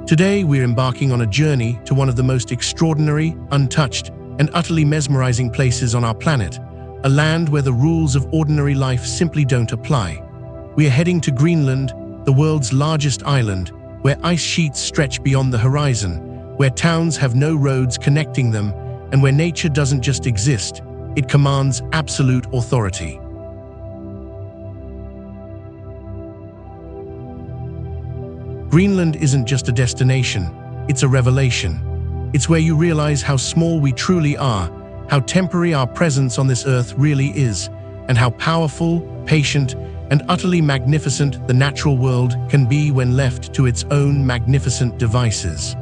Today, we're embarking on a journey to one of the most extraordinary, untouched, and utterly mesmerizing places on our planet, a land where the rules of ordinary life simply don't apply. We are heading to Greenland, the world's largest island, where ice sheets stretch beyond the horizon, where towns have no roads connecting them, and where nature doesn't just exist, it commands absolute authority. Greenland isn't just a destination, it's a revelation. It's where you realize how small we truly are, how temporary our presence on this earth really is, and how powerful, patient, and utterly magnificent the natural world can be when left to its own magnificent devices.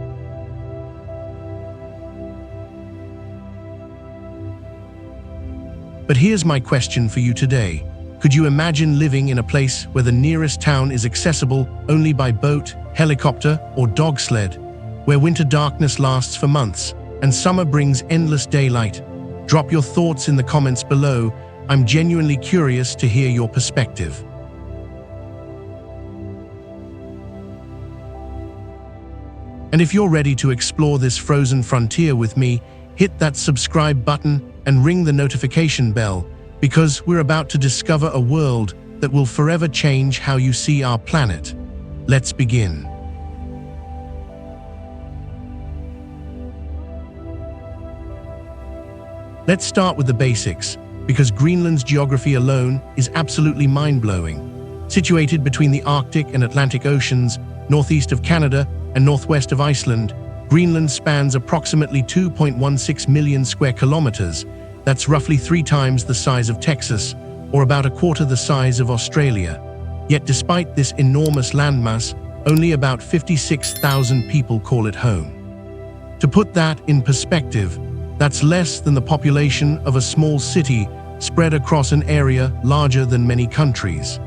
But here's my question for you today. Could you imagine living in a place where the nearest town is accessible only by boat, helicopter, or dog sled, where winter darkness lasts for months and summer brings endless daylight? Drop your thoughts in the comments below. I'm genuinely curious to hear your perspective. And if you're ready to explore this frozen frontier with me, hit that subscribe button and ring the notification bell, because we're about to discover a world that will forever change how you see our planet. Let's begin. Let's start with the basics, because Greenland's geography alone is absolutely mind-blowing. Situated between the Arctic and Atlantic Oceans, northeast of Canada and northwest of Iceland, Greenland spans approximately 2.16 million square kilometers. That's roughly 3 times the size of Texas, or about a quarter the size of Australia. Yet despite this enormous landmass, only about 56,000 people call it home. To put that in perspective, that's less than the population of a small city spread across an area larger than many countries.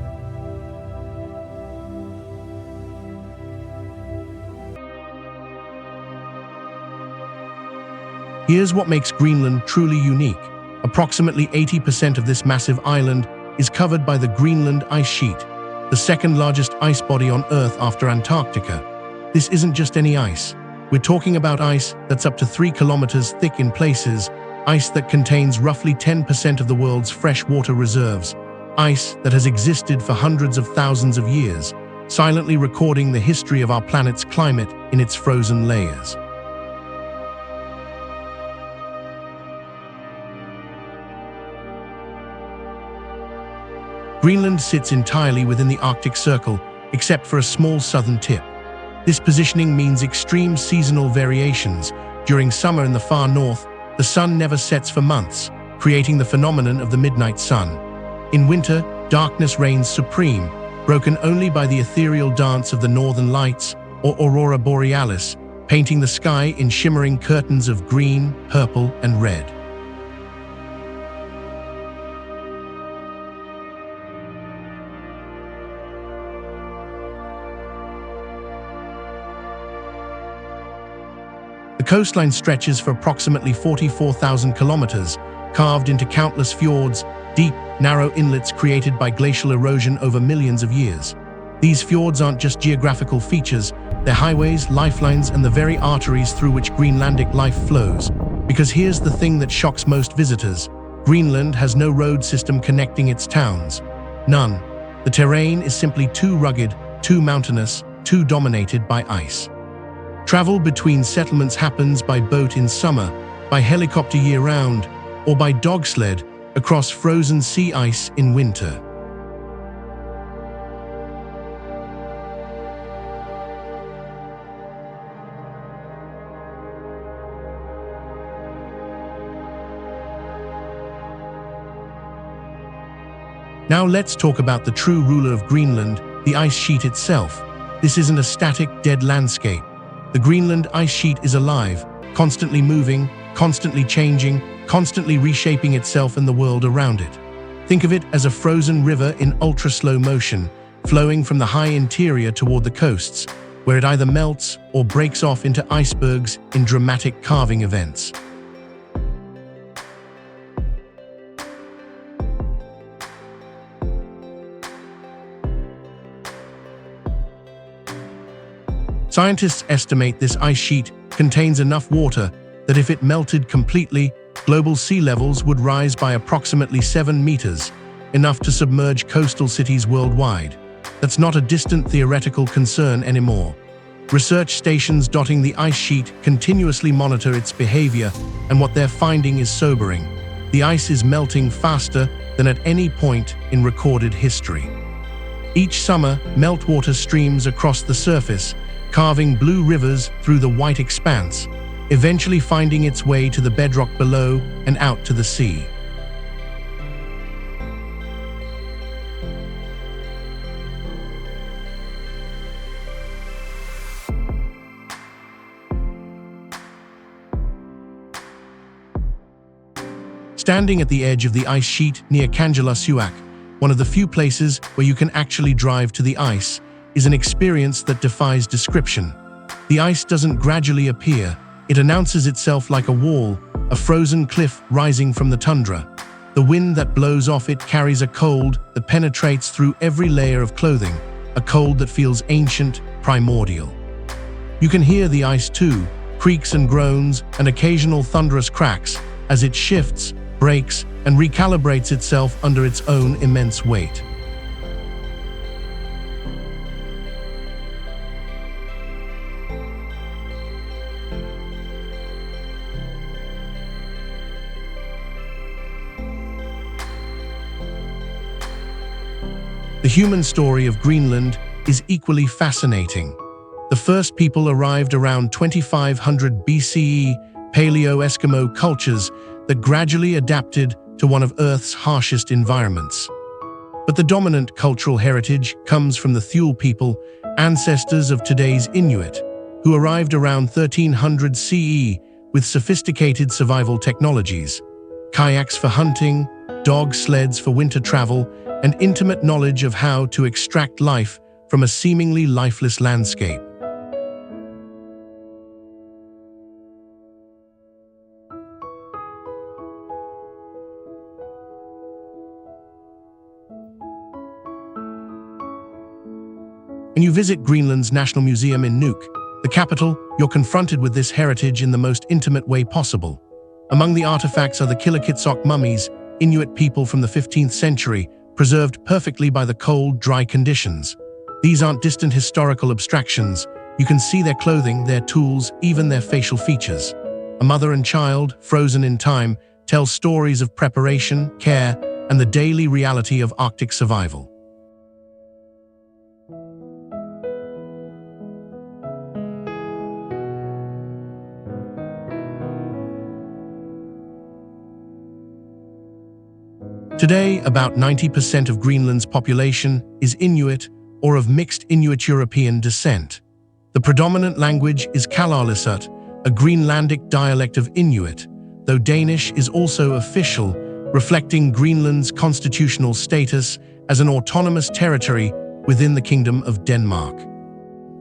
Here's what makes Greenland truly unique. Approximately 80% of this massive island is covered by the Greenland ice sheet, the second largest ice body on Earth after Antarctica. This isn't just any ice. We're talking about ice that's up to 3 kilometers thick in places, ice that contains roughly 10% of the world's freshwater reserves, ice that has existed for hundreds of thousands of years, silently recording the history of our planet's climate in its frozen layers. Greenland sits entirely within the Arctic Circle, except for a small southern tip. This positioning means extreme seasonal variations. During summer in the far north, the sun never sets for months, creating the phenomenon of the midnight sun. In winter, darkness reigns supreme, broken only by the ethereal dance of the northern lights, or aurora borealis, painting the sky in shimmering curtains of green, purple, and red. The coastline stretches for approximately 44,000 kilometers, carved into countless fjords, deep, narrow inlets created by glacial erosion over millions of years. These fjords aren't just geographical features, they're highways, lifelines, and the very arteries through which Greenlandic life flows. Because here's the thing that shocks most visitors: Greenland has no road system connecting its towns. None. The terrain is simply too rugged, too mountainous, too dominated by ice. Travel between settlements happens by boat in summer, by helicopter year-round, or by dog sled across frozen sea ice in winter. Now let's talk about the true ruler of Greenland, the ice sheet itself. This isn't a static, dead landscape. The Greenland ice sheet is alive, constantly moving, constantly changing, constantly reshaping itself and the world around it. Think of it as a frozen river in ultra-slow motion, flowing from the high interior toward the coasts, where it either melts or breaks off into icebergs in dramatic calving events. Scientists estimate this ice sheet contains enough water that if it melted completely, global sea levels would rise by approximately 7 meters, enough to submerge coastal cities worldwide. That's not a distant theoretical concern anymore. Research stations dotting the ice sheet continuously monitor its behavior, and what they're finding is sobering. The ice is melting faster than at any point in recorded history. Each summer, meltwater streams across the surface, carving blue rivers through the white expanse, eventually finding its way to the bedrock below and out to the sea. Standing at the edge of the ice sheet near Kangerlussuaq, one of the few places where you can actually drive to the ice, is an experience that defies description. The ice doesn't gradually appear, it announces itself like a wall, a frozen cliff rising from the tundra. The wind that blows off it carries a cold that penetrates through every layer of clothing, a cold that feels ancient, primordial. You can hear the ice too, creaks and groans and occasional thunderous cracks, as it shifts, breaks, and recalibrates itself under its own immense weight. The human story of Greenland is equally fascinating. The first people arrived around 2500 BCE, Paleo-Eskimo cultures that gradually adapted to one of Earth's harshest environments. But the dominant cultural heritage comes from the Thule people, ancestors of today's Inuit, who arrived around 1300 CE with sophisticated survival technologies, kayaks for hunting, dog sleds for winter travel, and intimate knowledge of how to extract life from a seemingly lifeless landscape. When you visit Greenland's National Museum in Nuuk, the capital, you're confronted with this heritage in the most intimate way possible. Among the artifacts are the Ittoqqortoormiit mummies, Inuit people from the 15th century, preserved perfectly by the cold, dry conditions. These aren't distant historical abstractions. You can see their clothing, their tools, even their facial features. A mother and child, frozen in time, tell stories of preparation, care, and the daily reality of Arctic survival. Today, about 90% of Greenland's population is Inuit or of mixed Inuit-European descent. The predominant language is Kalaallisut, a Greenlandic dialect of Inuit, though Danish is also official, reflecting Greenland's constitutional status as an autonomous territory within the Kingdom of Denmark.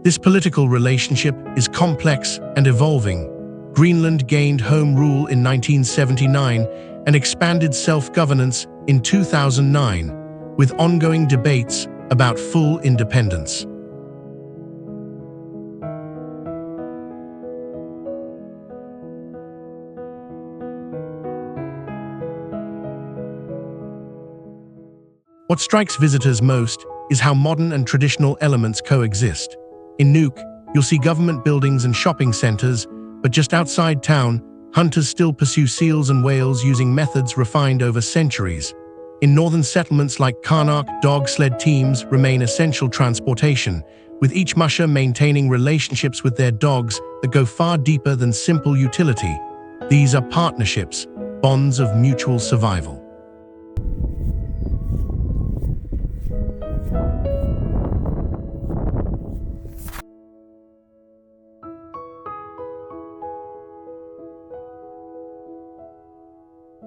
This political relationship is complex and evolving. Greenland gained home rule in 1979 and expanded self-governance in 2009, with ongoing debates about full independence. What strikes visitors most is how modern and traditional elements coexist. In Nuuk, you'll see government buildings and shopping centers, but just outside town, hunters still pursue seals and whales using methods refined over centuries. In northern settlements like Karnak, dog sled teams remain essential transportation, with each musher maintaining relationships with their dogs that go far deeper than simple utility. These are partnerships, bonds of mutual survival.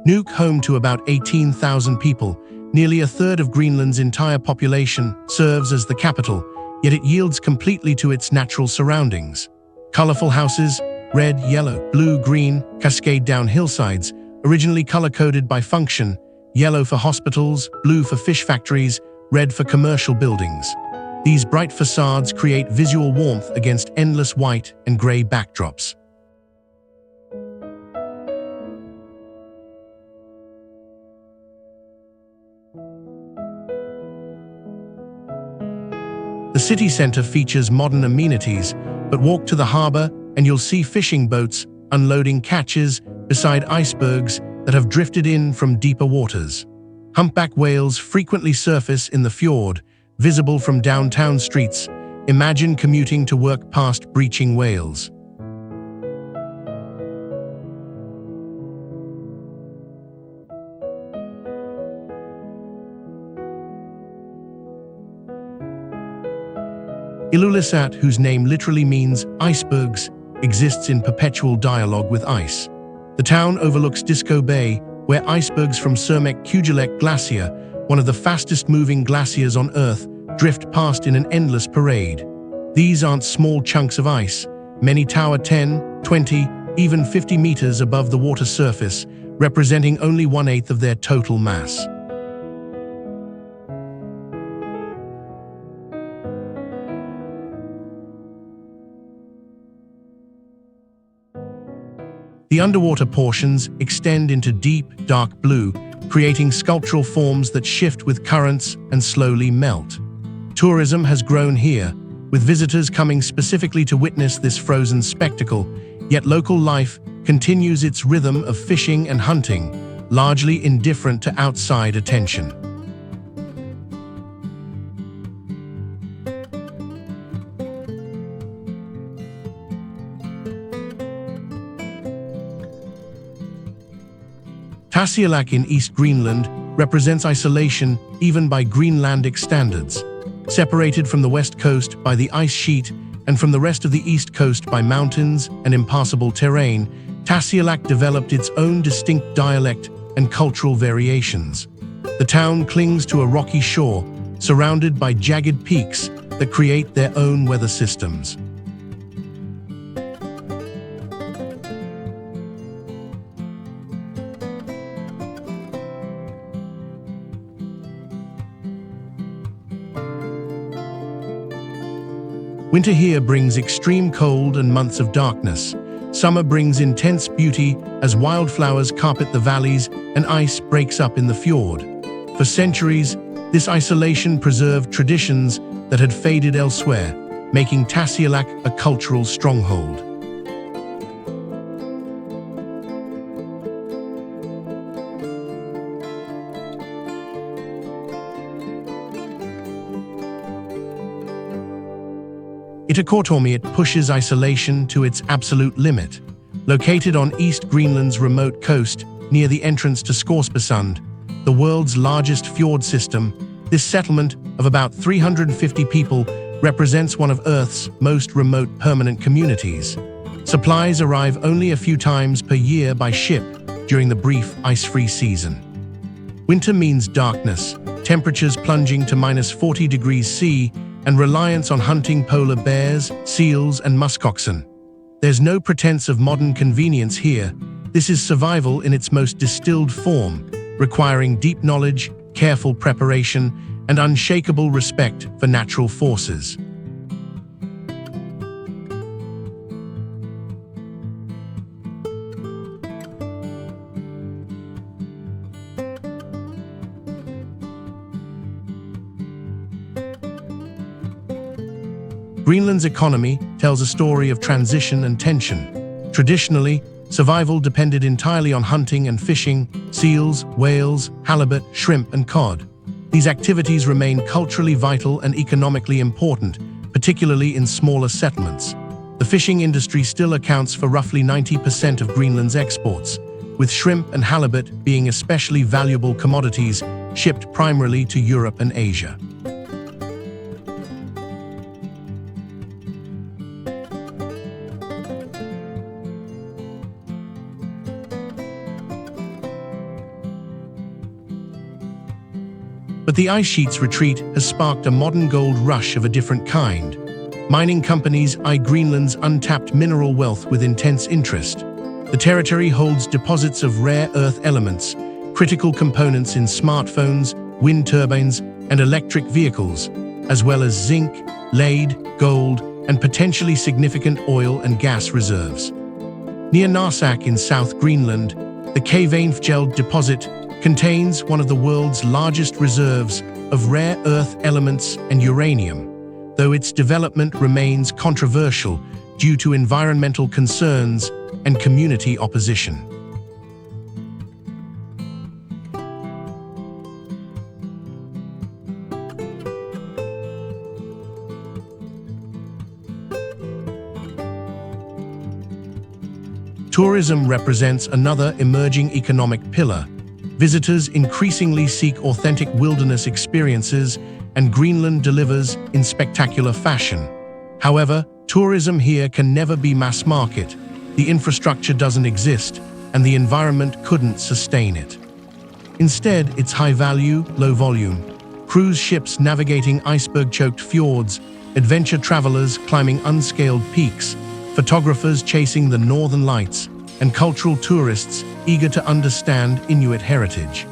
Nuuk, home to about 18,000 people, nearly a third of Greenland's entire population, serves as the capital, yet it yields completely to its natural surroundings. Colorful houses, red, yellow, blue, green, cascade down hillsides, originally color-coded by function, yellow for hospitals, blue for fish factories, red for commercial buildings. These bright facades create visual warmth against endless white and grey backdrops. The city centre features modern amenities, but walk to the harbour and you'll see fishing boats unloading catches beside icebergs that have drifted in from deeper waters. Humpback whales frequently surface in the fjord, visible from downtown streets. Imagine commuting to work past breaching whales. Ilulissat, whose name literally means icebergs, exists in perpetual dialogue with ice. The town overlooks Disko Bay, where icebergs from Cermek Glacier, one of the fastest-moving glaciers on Earth, drift past in an endless parade. These aren't small chunks of ice. Many tower 10, 20, even 50 meters above the water surface, representing only 1/8 of their total mass. The underwater portions extend into deep, dark blue, creating sculptural forms that shift with currents and slowly melt. Tourism has grown here, with visitors coming specifically to witness this frozen spectacle, yet local life continues its rhythm of fishing and hunting, largely indifferent to outside attention. Tasiilaq in East Greenland represents isolation even by Greenlandic standards. Separated from the west coast by the ice sheet and from the rest of the east coast by mountains and impassable terrain, Tasiilaq developed its own distinct dialect and cultural variations. The town clings to a rocky shore, surrounded by jagged peaks that create their own weather systems. Winter here brings extreme cold and months of darkness. Summer brings intense beauty as wildflowers carpet the valleys and ice breaks up in the fjord. For centuries, this isolation preserved traditions that had faded elsewhere, making Tasiilaq a cultural stronghold. Ittoqqortoormiit pushes isolation to its absolute limit. Located on East Greenland's remote coast, near the entrance to Scoresbysund, the world's largest fjord system, this settlement of about 350 people represents one of Earth's most remote permanent communities. Supplies arrive only a few times per year by ship during the brief ice-free season. Winter means darkness, temperatures plunging to -40 degrees C, and reliance on hunting polar bears, seals, and muskoxen. There's no pretense of modern convenience here. This is survival in its most distilled form, requiring deep knowledge, careful preparation, and unshakable respect for natural forces. Greenland's economy tells a story of transition and tension. Traditionally, survival depended entirely on hunting and fishing, seals, whales, halibut, shrimp, and cod. These activities remain culturally vital and economically important, particularly in smaller settlements. The fishing industry still accounts for roughly 90% of Greenland's exports, with shrimp and halibut being especially valuable commodities shipped primarily to Europe and Asia. But the ice sheet's retreat has sparked a modern gold rush of a different kind. Mining companies eye Greenland's untapped mineral wealth with intense interest. The territory holds deposits of rare earth elements, critical components in smartphones, wind turbines, and electric vehicles. as well as zinc, lead, gold, and potentially significant oil and gas reserves. Near Nuuk in South Greenland, the calving deposit contains one of the world's largest reserves of rare earth elements and uranium, though its development remains controversial due to environmental concerns and community opposition. Tourism represents another emerging economic pillar. Visitors increasingly seek authentic wilderness experiences, and Greenland delivers in spectacular fashion. However, tourism here can never be mass market. The infrastructure doesn't exist, and the environment couldn't sustain it. Instead, it's high value, low volume. Cruise ships navigating iceberg-choked fjords, adventure travelers climbing unscaled peaks, photographers chasing the northern lights, and cultural tourists eager to understand Inuit heritage.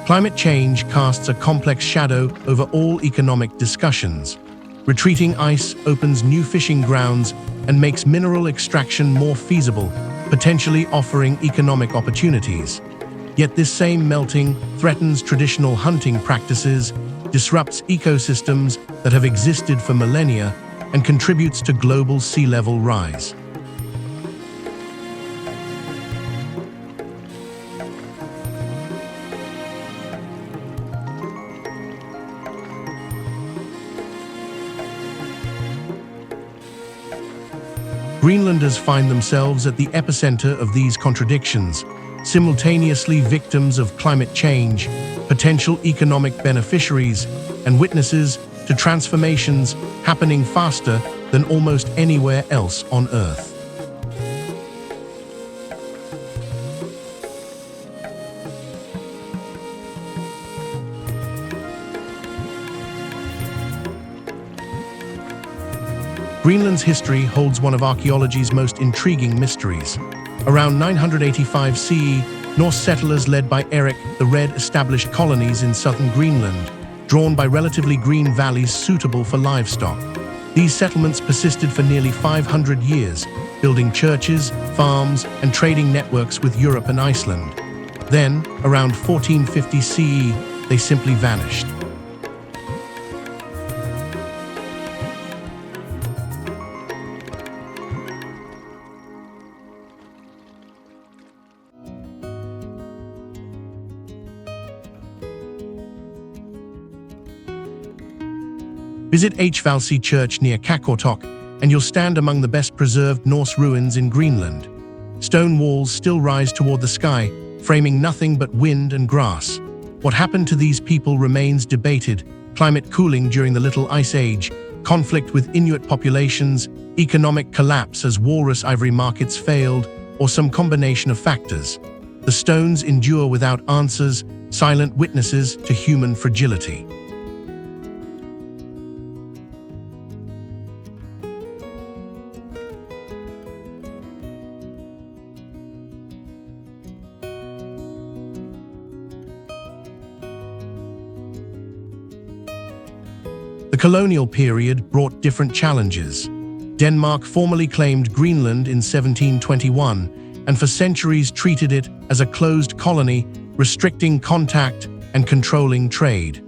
Climate change casts a complex shadow over all economic discussions. Retreating ice opens new fishing grounds and makes mineral extraction more feasible, potentially offering economic opportunities. Yet this same melting threatens traditional hunting practices, disrupts ecosystems that have existed for millennia, and contributes to global sea level rise. Greenlanders find themselves at the epicenter of these contradictions, simultaneously victims of climate change, potential economic beneficiaries, and witnesses to transformations happening faster than almost anywhere else on Earth. Greenland's history holds one of archaeology's most intriguing mysteries. Around 985 CE, Norse settlers led by Eric the Red established colonies in southern Greenland, drawn by relatively green valleys suitable for livestock. These settlements persisted for nearly 500 years, building churches, farms, and trading networks with Europe and Iceland. Then, around 1450 CE, they simply vanished. Visit Hvalsey Church near Ittoqqortoormiit, and you'll stand among the best preserved Norse ruins in Greenland. Stone walls still rise toward the sky, framing nothing but wind and grass. What happened to these people remains debated: climate cooling during the Little Ice Age, conflict with Inuit populations, economic collapse as walrus ivory markets failed, or some combination of factors. The stones endure without answers, silent witnesses to human fragility. The colonial period brought different challenges. Denmark formally claimed Greenland in 1721, and for centuries treated it as a closed colony, restricting contact and controlling trade.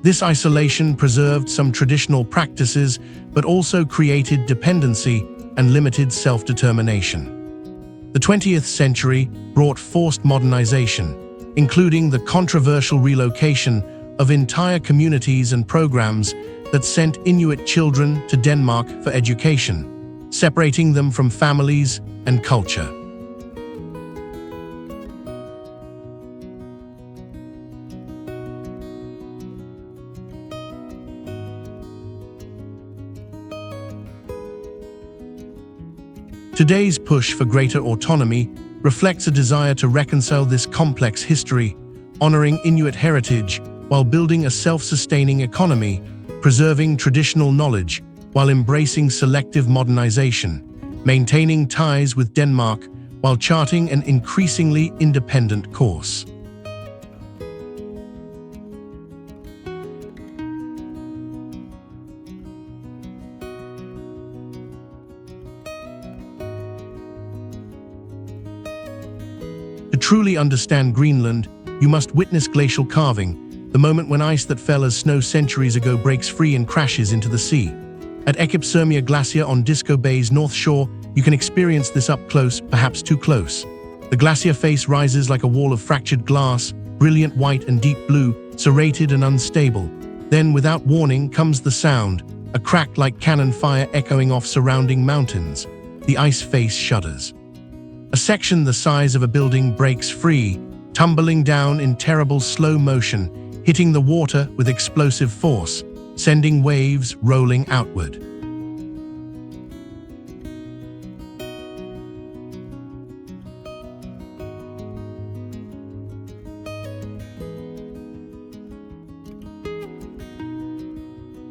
This isolation preserved some traditional practices, but also created dependency and limited self-determination. The 20th century brought forced modernization, including the controversial relocation of entire communities and programs that sent Inuit children to Denmark for education, separating them from families and culture. Today's push for greater autonomy reflects a desire to reconcile this complex history, honoring Inuit heritage while building a self-sustaining economy, preserving traditional knowledge, while embracing selective modernization, maintaining ties with Denmark while charting an increasingly independent course. To truly understand Greenland, you must witness glacial calving, the moment when ice that fell as snow centuries ago breaks free and crashes into the sea. At Ittoqqortoormiit Glacier on Disko Bay's north shore, you can experience this up close, perhaps too close. The glacier face rises like a wall of fractured glass, brilliant white and deep blue, serrated and unstable. Then, without warning, comes the sound, a crack like cannon fire echoing off surrounding mountains. The ice face shudders. A section the size of a building breaks free, tumbling down in terrible slow motion, hitting the water with explosive force, sending waves rolling outward.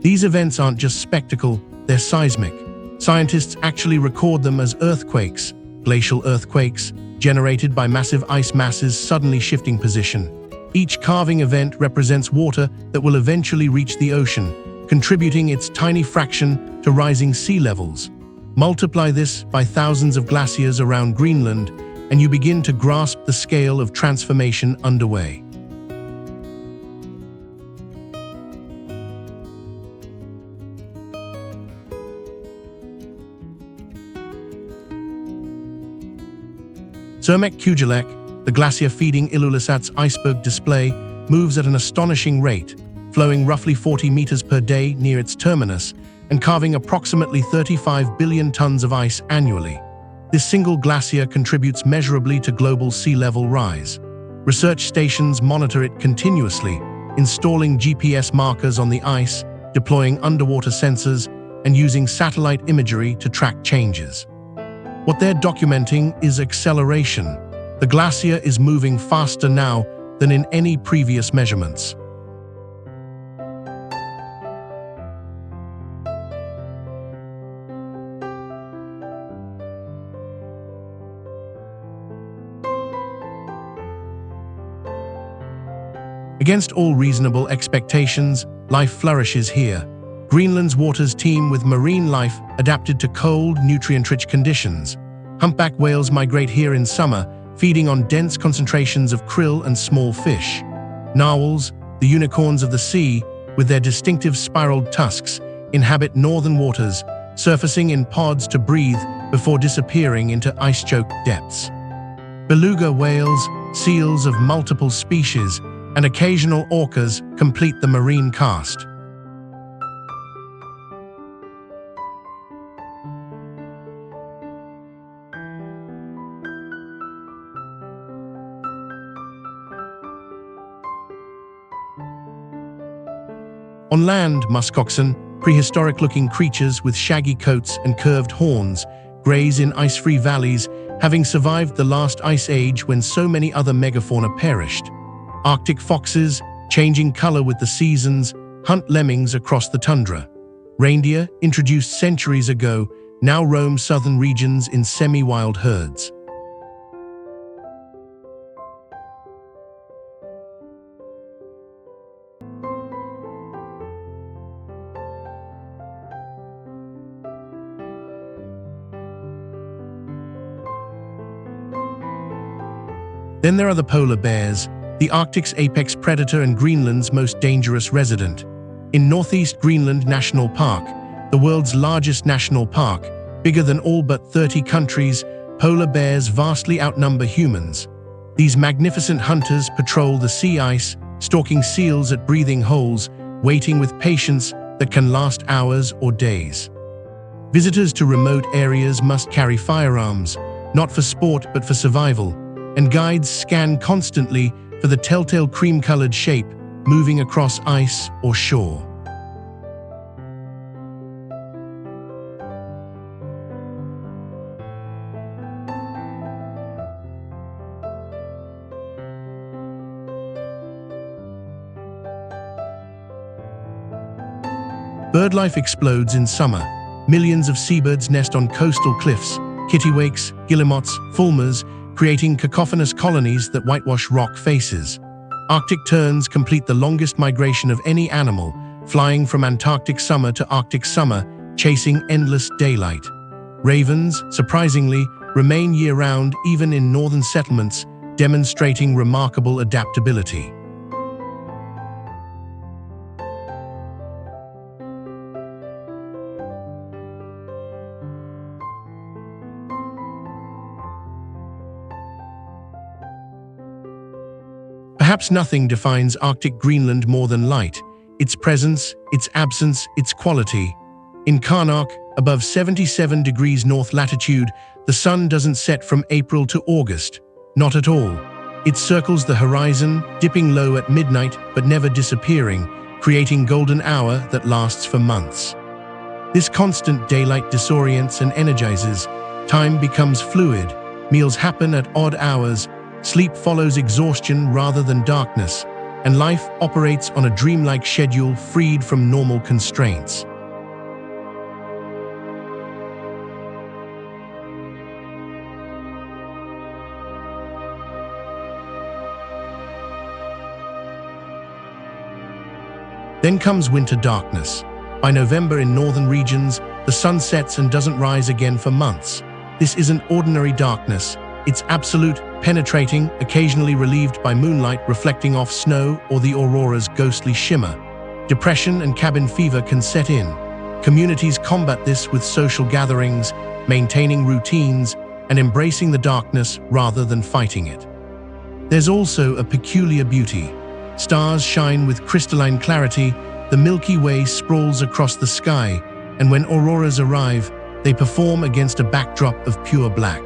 These events aren't just spectacle, they're seismic. Scientists actually record them as earthquakes, glacial earthquakes, generated by massive ice masses suddenly shifting position. Each calving event represents water that will eventually reach the ocean, contributing its tiny fraction to rising sea levels. Multiply this by thousands of glaciers around Greenland, and you begin to grasp the scale of transformation underway. Ittoqqortoormiit, the glacier feeding Ilulissat's iceberg display, moves at an astonishing rate, flowing roughly 40 meters per day near its terminus and carving approximately 35 billion tons of ice annually. This single glacier contributes measurably to global sea level rise. Research stations monitor it continuously, installing GPS markers on the ice, deploying underwater sensors, and using satellite imagery to track changes. What they're documenting is acceleration. The glacier is moving faster now than in any previous measurements. Against all reasonable expectations, life flourishes here. Greenland's waters teem with marine life adapted to cold, nutrient-rich conditions. Humpback whales migrate here in summer, feeding on dense concentrations of krill and small fish. Narwhals, the unicorns of the sea, with their distinctive spiraled tusks, inhabit northern waters, surfacing in pods to breathe before disappearing into ice-choked depths. Beluga whales, seals of multiple species, and occasional orcas complete the marine cast. On land, muskoxen, prehistoric-looking creatures with shaggy coats and curved horns, graze in ice-free valleys, having survived the last ice age when so many other megafauna perished. Arctic foxes, changing color with the seasons, hunt lemmings across the tundra. Reindeer, introduced centuries ago, now roam southern regions in semi-wild herds. Then there are the polar bears, the Arctic's apex predator and Greenland's most dangerous resident. In Northeast Greenland National Park, the world's largest national park, bigger than all but 30 countries, polar bears vastly outnumber humans. These magnificent hunters patrol the sea ice, stalking seals at breathing holes, waiting with patience that can last hours or days. Visitors to remote areas must carry firearms, not for sport but for survival, and guides scan constantly for the telltale cream-colored shape moving across ice or shore. Bird life explodes in summer. Millions of seabirds nest on coastal cliffs, kittiwakes, guillemots, fulmars, creating cacophonous colonies that whitewash rock faces. Arctic terns complete the longest migration of any animal, flying from Antarctic summer to Arctic summer, chasing endless daylight. Ravens, surprisingly, remain year-round even in northern settlements, demonstrating remarkable adaptability. Perhaps nothing defines Arctic Greenland more than light, its presence, its absence, its quality. In Karnak, above 77 degrees north latitude, the sun doesn't set from April to August. Not at all. It circles the horizon, dipping low at midnight but never disappearing, creating golden hour that lasts for months. This constant daylight disorients and energizes. Time becomes fluid. Meals happen at odd hours. Sleep follows exhaustion rather than darkness, and life operates on a dreamlike schedule freed from normal constraints. Then comes winter darkness. By November in northern regions, the sun sets and doesn't rise again for months. This isn't ordinary darkness. It's absolute, penetrating, occasionally relieved by moonlight reflecting off snow or the aurora's ghostly shimmer. Depression and cabin fever can set in. Communities combat this with social gatherings, maintaining routines, and embracing the darkness rather than fighting it. There's also a peculiar beauty. Stars shine with crystalline clarity, the Milky Way sprawls across the sky, and when auroras arrive, they perform against a backdrop of pure black.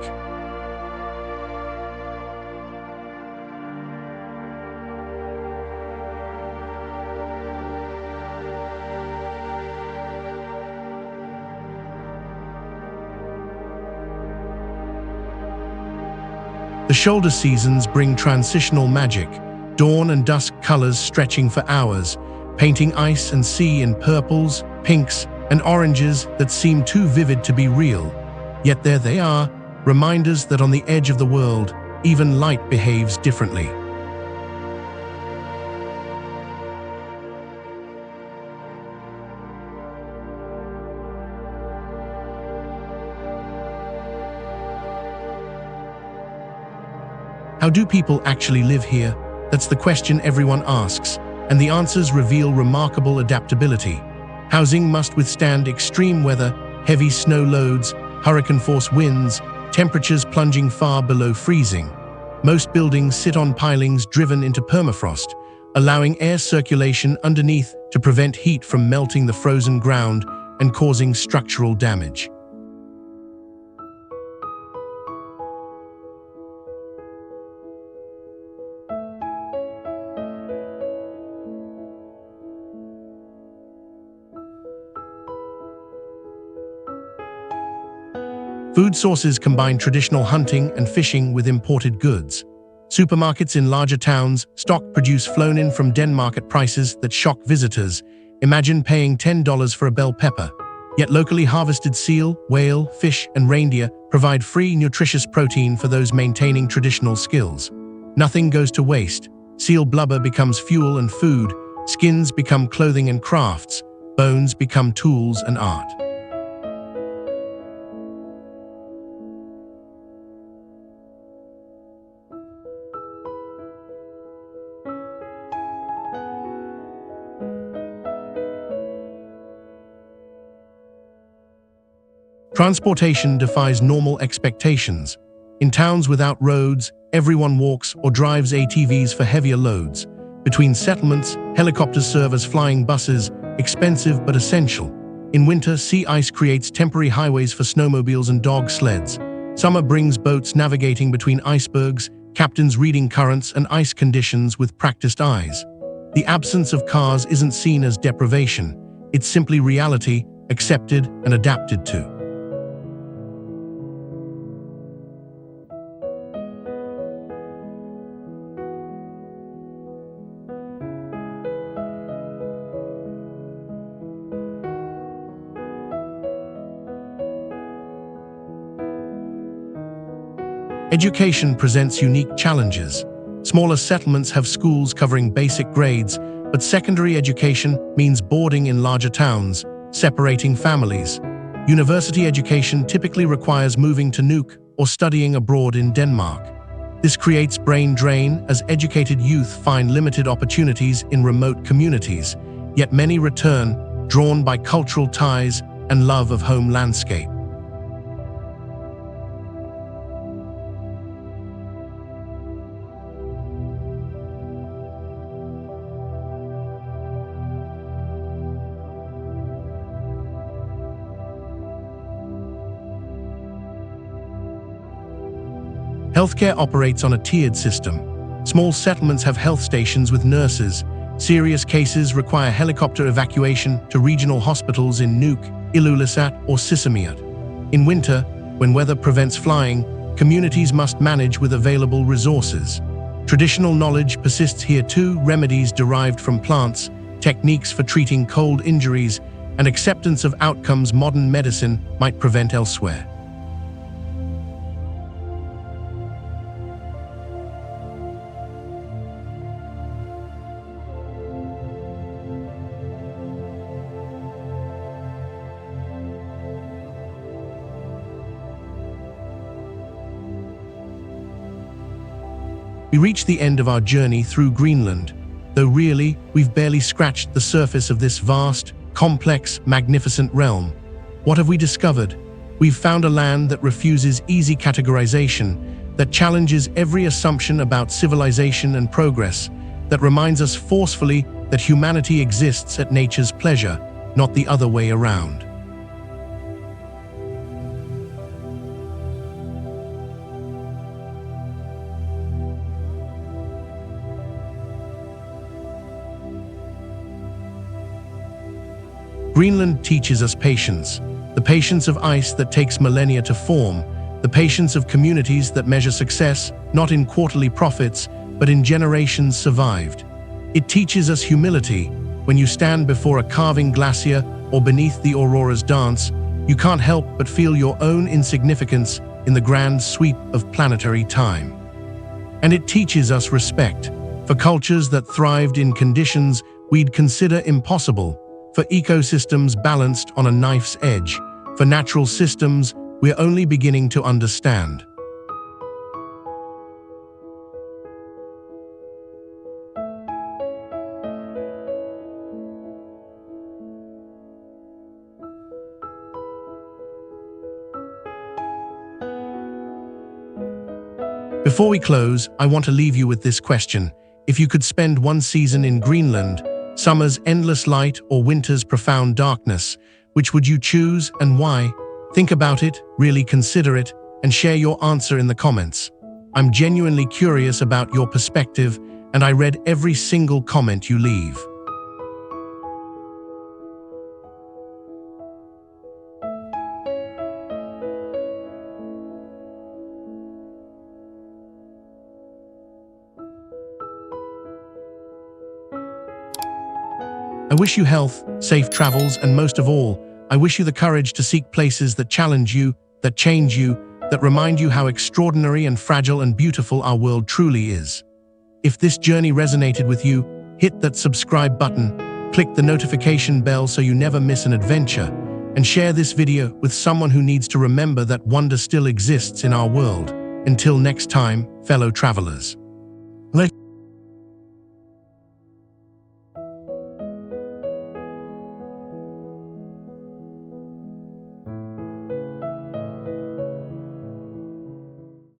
The shoulder seasons bring transitional magic, dawn and dusk colors stretching for hours, painting ice and sea in purples, pinks, and oranges that seem too vivid to be real. Yet there they are, reminders that on the edge of the world, even light behaves differently. How do people actually live here? That's the question everyone asks, and the answers reveal remarkable adaptability. Housing must withstand extreme weather, heavy snow loads, hurricane-force winds, temperatures plunging far below freezing. Most buildings sit on pilings driven into permafrost, allowing air circulation underneath to prevent heat from melting the frozen ground and causing structural damage. Food sources combine traditional hunting and fishing with imported goods. Supermarkets in larger towns stock produce flown in from Denmark at prices that shock visitors. Imagine paying $10 for a bell pepper. Yet locally harvested seal, whale, fish, and reindeer provide free, nutritious protein for those maintaining traditional skills. Nothing goes to waste. Seal blubber becomes fuel and food. Skins become clothing and crafts. Bones become tools and art. Transportation defies normal expectations. In towns without roads, everyone walks or drives ATVs for heavier loads. Between settlements, helicopters serve as flying buses, expensive but essential. In winter, sea ice creates temporary highways for snowmobiles and dog sleds. Summer brings boats navigating between icebergs, captains reading currents and ice conditions with practiced eyes. The absence of cars isn't seen as deprivation. It's simply reality, accepted and adapted to. Education presents unique challenges. Smaller settlements have schools covering basic grades, but secondary education means boarding in larger towns, separating families. University education typically requires moving to Nuuk or studying abroad in Denmark. This creates brain drain as educated youth find limited opportunities in remote communities, yet many return, drawn by cultural ties and love of home landscape. Healthcare operates on a tiered system. Small settlements have health stations with nurses. Serious cases require helicopter evacuation to regional hospitals in Nuuk, Ilulissat, or Sisimiut. In winter, when weather prevents flying, communities must manage with available resources. Traditional knowledge persists here too, remedies derived from plants, techniques for treating cold injuries, and acceptance of outcomes modern medicine might prevent elsewhere. We reach the end of our journey through Greenland, though really, we've barely scratched the surface of this vast, complex, magnificent realm. What have we discovered? We've found a land that refuses easy categorization, that challenges every assumption about civilization and progress, that reminds us forcefully that humanity exists at nature's pleasure, not the other way around. Greenland teaches us patience, the patience of ice that takes millennia to form, the patience of communities that measure success not in quarterly profits, but in generations survived. It teaches us humility. When you stand before a calving glacier or beneath the aurora's dance, you can't help but feel your own insignificance in the grand sweep of planetary time. And it teaches us respect for cultures that thrived in conditions we'd consider impossible, for ecosystems balanced on a knife's edge, for natural systems we're only beginning to understand. Before we close, I want to leave you with this question. If you could spend one season in Greenland, summer's endless light or winter's profound darkness, which would you choose and why? Think about it, really consider it, and share your answer in the comments. I'm genuinely curious about your perspective, and I read every single comment you leave. I wish you health, safe travels, and most of all, I wish you the courage to seek places that challenge you, that change you, that remind you how extraordinary and fragile and beautiful our world truly is. If this journey resonated with you, hit that subscribe button, click the notification bell so you never miss an adventure, and share this video with someone who needs to remember that wonder still exists in our world. Until next time, fellow travelers.